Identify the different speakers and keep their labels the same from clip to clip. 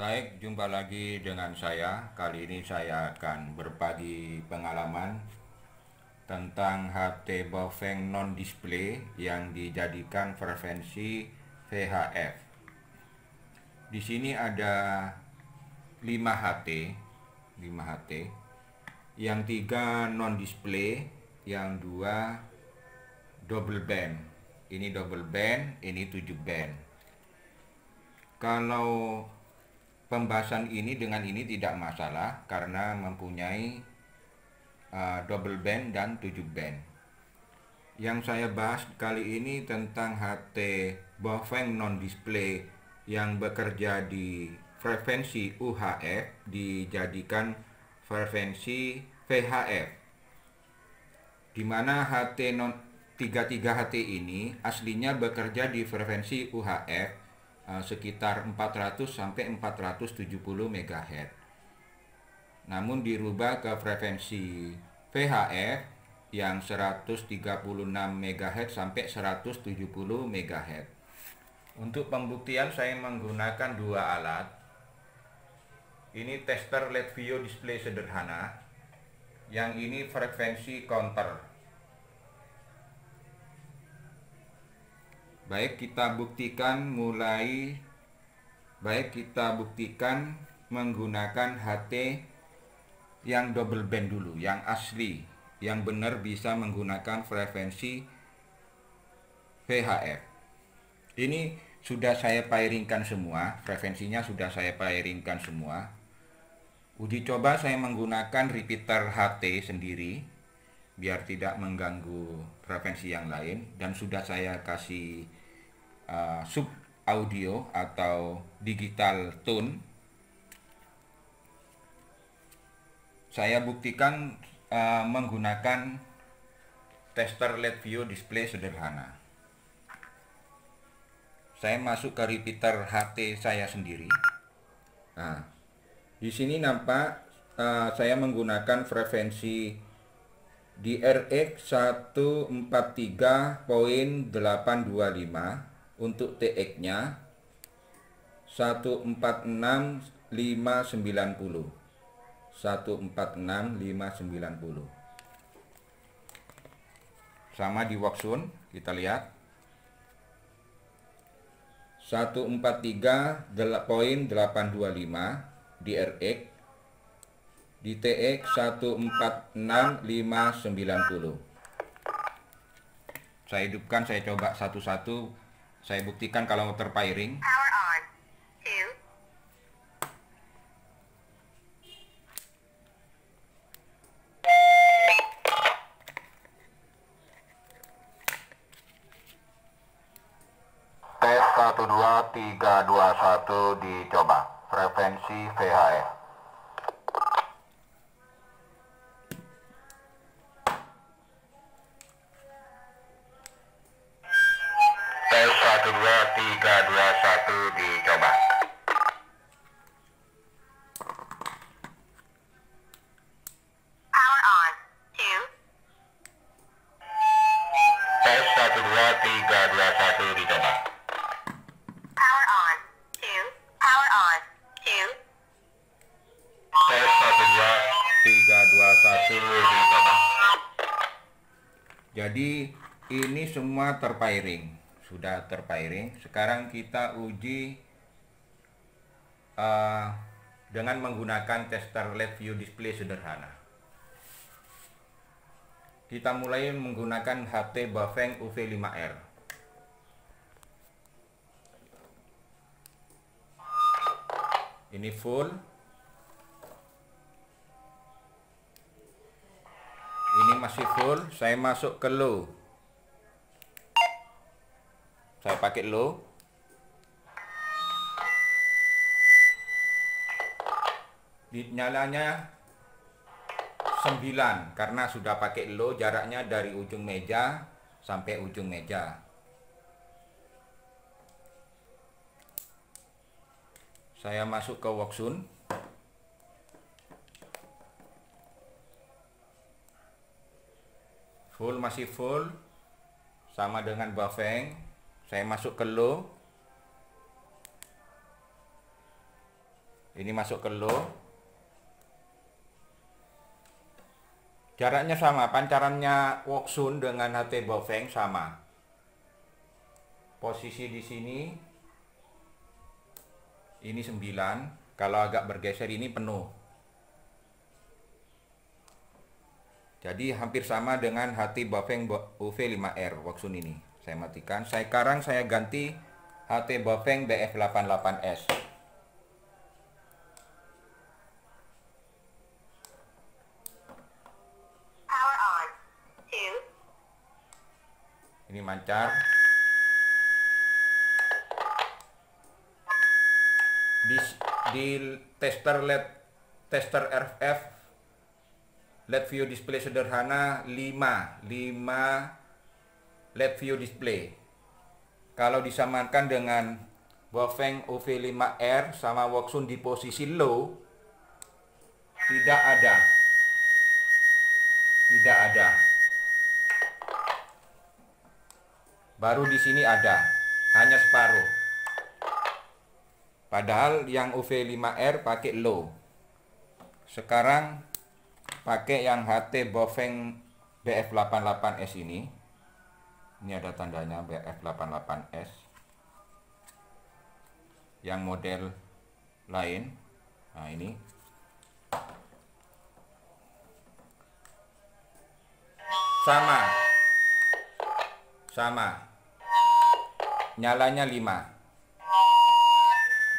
Speaker 1: Baik, jumpa lagi dengan saya. Kali ini saya akan berbagi pengalaman tentang HP Baofeng non-display yang dijadikan frekuensi VHF. Di sini ada 5 HT, 5 HT, yang 3 non-display, yang 2 double band. Ini double band, ini 7 band. Kalau pembahasan ini dengan ini tidak masalah karena mempunyai double band dan 7 band. Yang saya bahas kali ini tentang HT Baofeng non-display yang bekerja di frekuensi UHF dijadikan frekuensi VHF, di mana HT non 33 HT ini aslinya bekerja di frekuensi UHF sekitar 400 sampai 470 MHz. Namun dirubah ke frekuensi VHF yang 136 MHz sampai 170 MHz. Untuk pembuktian saya menggunakan 2 alat. Ini tester LED video display sederhana. Yang ini frekuensi counter. Baik, kita buktikan menggunakan HT yang double band dulu, yang asli, yang benar bisa menggunakan frekuensi VHF. Ini sudah saya pairingkan semua, frekuensinya sudah saya pairingkan semua. Uji coba saya menggunakan repeater HT sendiri biar tidak mengganggu frekuensi yang lain, dan sudah saya kasih sub audio atau digital tone. Saya buktikan menggunakan tester LED video display sederhana. Saya masuk ke repeater HT saya sendiri. Nah, di sini nampak saya menggunakan frekuensi DRX 143.825, untuk TX-nya 146.590. 146.590. Sama di Workzone, kita lihat 143.825 DRX, di TX 146.590. Saya hidupkan, saya coba satu-satu, saya buktikan kalau terpairing. Tes 1 2 3 2 1 dicoba. Frekuensi VHF. Tes 1 2 3 2 1 dicoba. Tes 1 2 3 2 1 dicoba. Tes 1 2 3 2 1 dicoba. Jadi ini semua terpairing, sudah terpairing. Sekarang kita uji dengan menggunakan tester LED view display sederhana. Kita mulai menggunakan HT Baofeng UV5R. Ini full. Ini masih full. Saya masuk ke low. Saya pakai low. Nyalanya 9 karena sudah pakai low, jaraknya dari ujung meja sampai ujung meja. Saya masuk ke Workzone. Full, masih full. Sama dengan Baofeng. Saya masuk ke low. Ini masuk ke low. Jaraknya sama, pancarannya Woksun dengan HT Baofeng sama. Posisi di sini ini 9, kalau agak bergeser ini penuh. Jadi hampir sama dengan HT Baofeng UV5R Woksun ini. Saya matikan. Sekarang saya ganti HT Baofeng BF88S.
Speaker 2: Power on. 2.
Speaker 1: Ini mancar. Di tester LED, tester RF LED view display sederhana 5 LED view display. Kalau disamakan dengan Baofeng UV5R sama Woksun di posisi low, tidak ada. Baru di sini ada, hanya separuh. Padahal yang UV5R pakai low. Sekarang pakai yang HT Baofeng BF88S ini. Ini ada tandanya BF88S. Yang model lain. Nah, ini. Sama. Nyalanya 5.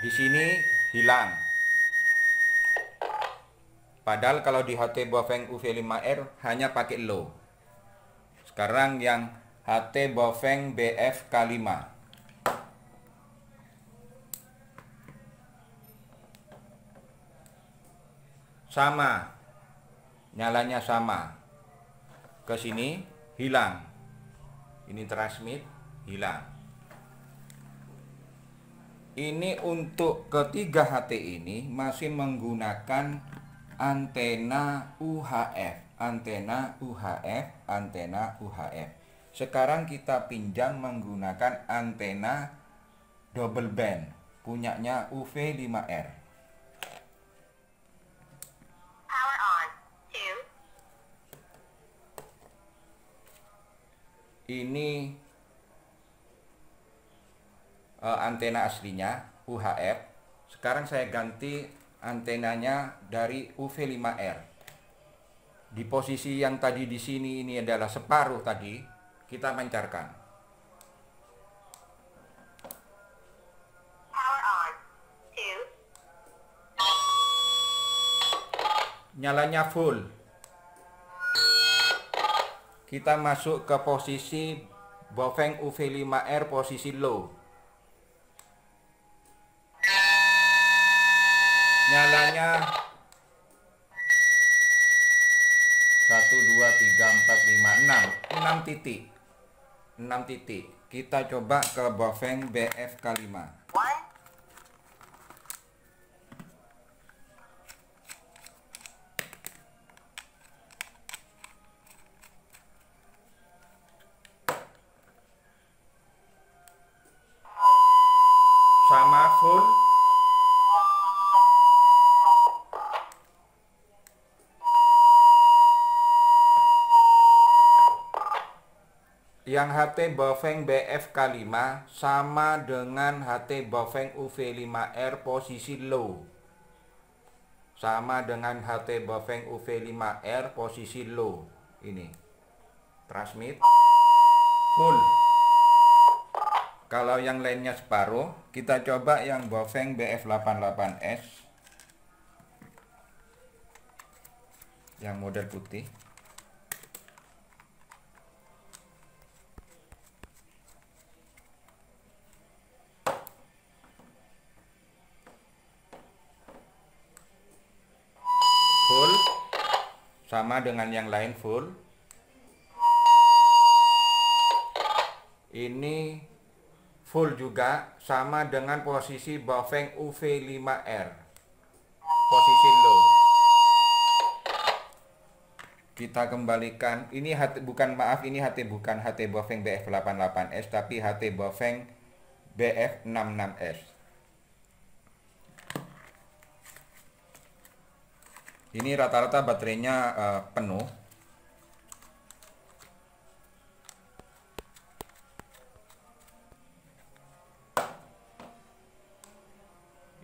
Speaker 1: Di sini hilang. Padahal kalau di HT Baofeng UV5R hanya pakai low. Sekarang yang HT Baofeng BF K5. Sama. Nyalanya sama. Ke sini hilang. Ini transmit, hilang. Ini untuk ketiga HT ini masih menggunakan antena UHF. Sekarang kita pinjam menggunakan antena double band punyanya UV5R.
Speaker 2: Power on. 2.
Speaker 1: Ini antena aslinya UHF. Sekarang saya ganti antenanya dari UV5R. Di posisi yang tadi di sini ini adalah separuh tadi, kita pancarkan.
Speaker 2: Power on. 2.
Speaker 1: Nyalanya full. Kita masuk ke posisi Baofeng UV5R posisi low. Nyalanya 1, 2, 3, 4, 5, 6 titik. 6 titik. Kita coba ke Baofeng BF K5.
Speaker 2: 1.
Speaker 1: Sama full. Yang HT Baofeng BF K5 sama dengan HT Baofeng UV5R posisi low. Sama dengan HT Baofeng UV5R posisi low. Ini. Transmit. Full. Kalau yang lainnya separuh, kita coba yang Baofeng BF88S. Yang model putih. Full. Sama dengan yang lain full. Ini full juga, sama dengan posisi Baofeng UV5R posisi low. Kita kembalikan. Ini HT bukan Baofeng BF88S, tapi HT Baofeng BF66S. Ini rata-rata baterainya penuh.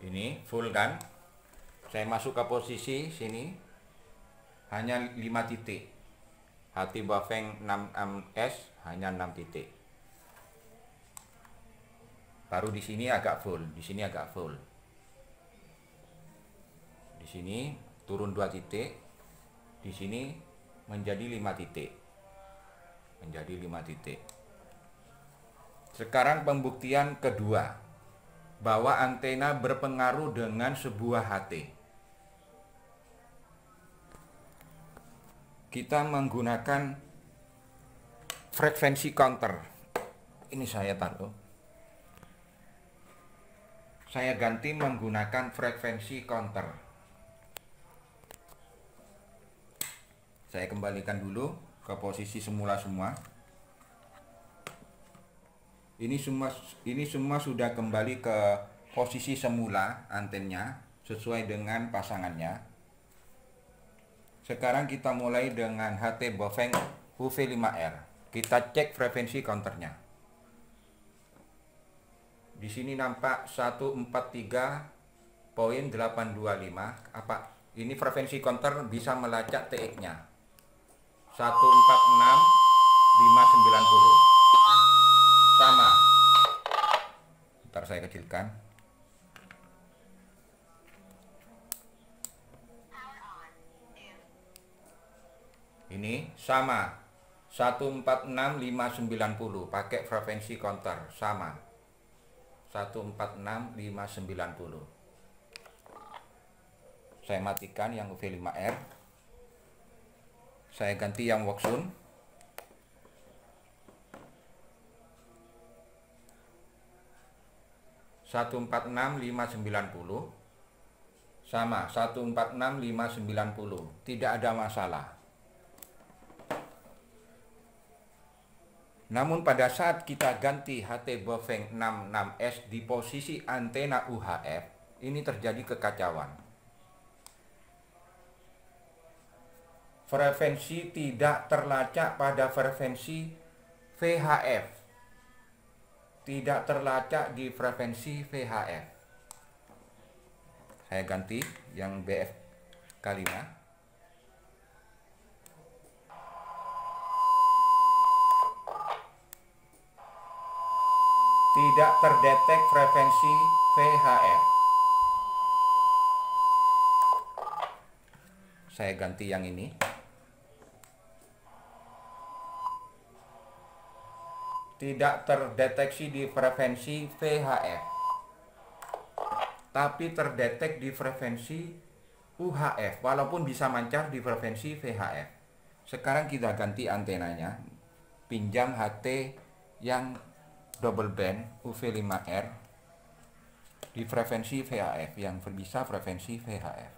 Speaker 1: Ini full kan. Saya masuk ke posisi sini hanya 5 titik. HT Bafeng 66S hanya 6 titik. Baru di sini agak full, di sini agak full. Di sini turun 2 titik. Di sini menjadi 5 titik. Menjadi 5 titik. Sekarang pembuktian kedua bahwa antena berpengaruh dengan sebuah HT. Kita menggunakan frekuensi counter. Ini saya taruh. Saya ganti menggunakan frekuensi counter. Saya kembalikan dulu ke posisi semula semua. Ini semua sudah kembali ke posisi semula antennya sesuai dengan pasangannya. Sekarang kita mulai dengan HT Bafeng UV5R. Kita cek frekuensi counternya. Di sini nampak 143.825. Apa? Ini frekuensi counter bisa melacak TX-nya. 146.590. Sama. Ntar saya kecilkan. Ini sama 146.590 pakai frekuensi counter sama 146.590. Saya matikan yang UV5R. Saya ganti yang Woksun. (146.590) sama 146.590, tidak ada masalah. Namun pada saat kita ganti HT Bafeng 66S di posisi antena UHF, ini terjadi kekacauan. Frekuensi tidak terlacak pada frekuensi VHF. Tidak terlacak di frekuensi VHF. Saya ganti yang BF5. Tidak terdetek frekuensi VHF. Saya ganti yang ini. Tidak terdeteksi di frekuensi VHF, tapi terdetek di frekuensi UHF, walaupun bisa mancar di frekuensi VHF. Sekarang kita ganti antenanya, pinjam HT yang double band UV5R di frekuensi VHF yang bisa frekuensi VHF.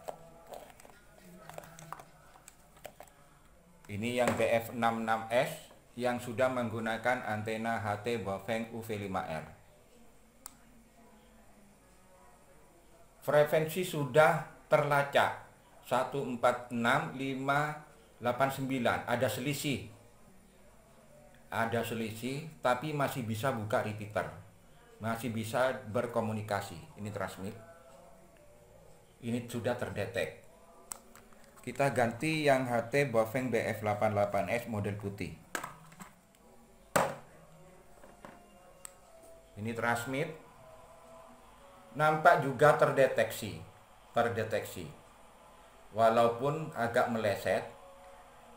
Speaker 1: Ini yang BF66S yang sudah menggunakan antena HT Bafeng UV5R. Frekuensi sudah terlacak 146.589. Ada selisih, tapi masih bisa buka repeater, masih bisa berkomunikasi. Ini transmit, ini sudah terdetek. Kita ganti yang HT Bafeng BF88S model putih. Ini transmit, nampak juga terdeteksi, walaupun agak meleset.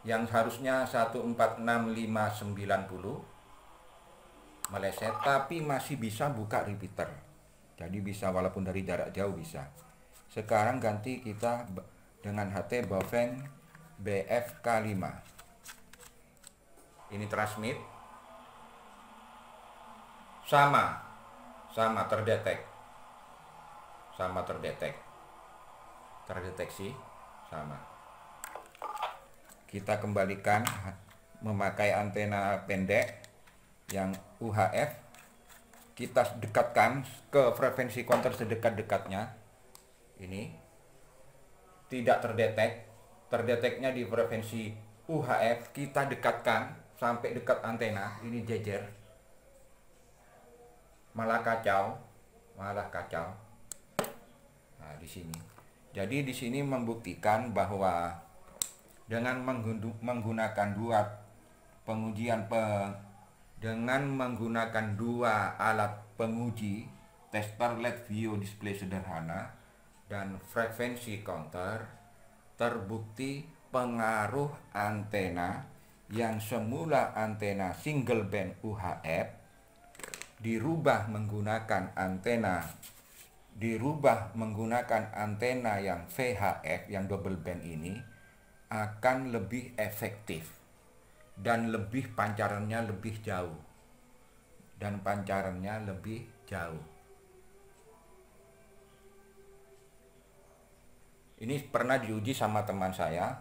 Speaker 1: Yang harusnya 146.590 meleset, tapi masih bisa buka repeater. Jadi bisa walaupun dari jarak jauh bisa. Sekarang ganti kita dengan HT Bafeng BFK5. Ini transmit. Sama terdeteksi sama. Kita kembalikan memakai antena pendek yang UHF. Kita dekatkan ke frekuensi counter sedekat-dekatnya. Ini tidak terdeteknya di frekuensi UHF, kita dekatkan sampai dekat antena, ini jejer, malah kacau. Nah, di sini. Jadi di sini membuktikan bahwa dengan menggunakan dua alat penguji, tester LED view display sederhana dan frekuensi counter, terbukti pengaruh antena yang semula antena single band UHF dirubah menggunakan antena yang VHF yang double band ini akan lebih efektif dan pancarannya lebih jauh. Ini pernah diuji sama teman saya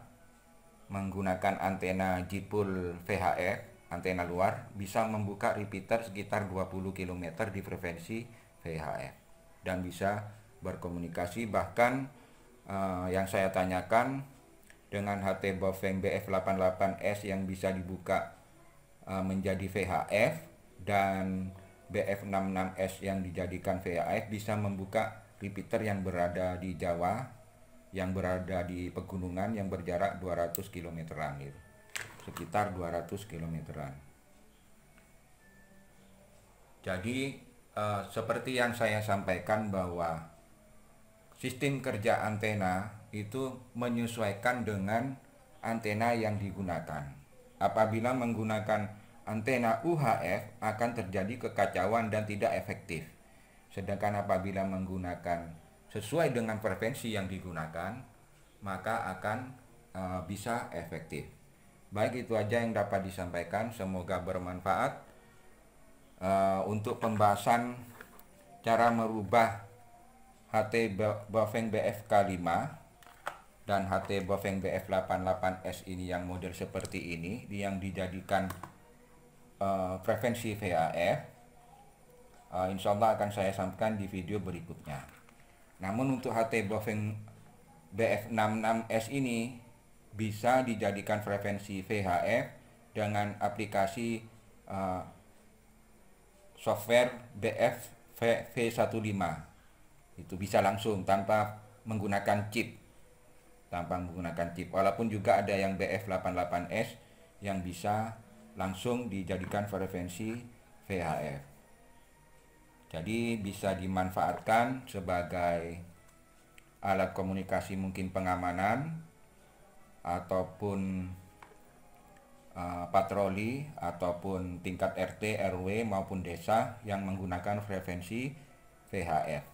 Speaker 1: menggunakan antena jipul VHF, antena luar, bisa membuka repeater sekitar 20 km di frekuensi VHF dan bisa berkomunikasi. Bahkan yang saya tanyakan dengan HT Baofeng BF88S yang bisa dibuka menjadi VHF dan BF66S yang dijadikan VHF bisa membuka repeater yang berada di Jawa, yang berada di pegunungan yang berjarak 200 kilometeran gitu. Sekitar 200 kilometeran. Jadi seperti yang saya sampaikan bahwa sistem kerja antena itu menyesuaikan dengan antena yang digunakan. Apabila menggunakan antena UHF akan terjadi kekacauan dan tidak efektif. Sedangkan apabila menggunakan sesuai dengan frekuensi yang digunakan, maka akan bisa efektif. Baik, itu aja yang dapat disampaikan. Semoga bermanfaat untuk pembahasan cara merubah HT Baofeng BFK5 dan HT Baofeng BF88S ini yang model seperti ini, yang dijadikan frekuensi VHF. Insya Allah akan saya sampaikan di video berikutnya. Namun untuk HT Baofeng BF66S ini bisa dijadikan frekuensi VHF dengan aplikasi software BF V15. Itu bisa langsung tanpa menggunakan chip. Walaupun juga ada yang BF88S yang bisa langsung dijadikan frekuensi VHF. Jadi bisa dimanfaatkan sebagai alat komunikasi, mungkin pengamanan ataupun patroli ataupun tingkat RT, RW maupun desa yang menggunakan frekuensi VHF.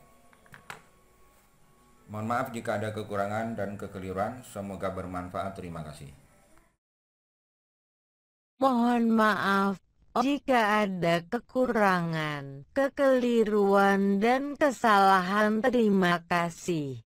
Speaker 1: Mohon maaf jika ada kekurangan dan kekeliruan, semoga bermanfaat. Terima kasih.
Speaker 3: Mohon maaf jika ada kekurangan, kekeliruan dan kesalahan. Terima kasih.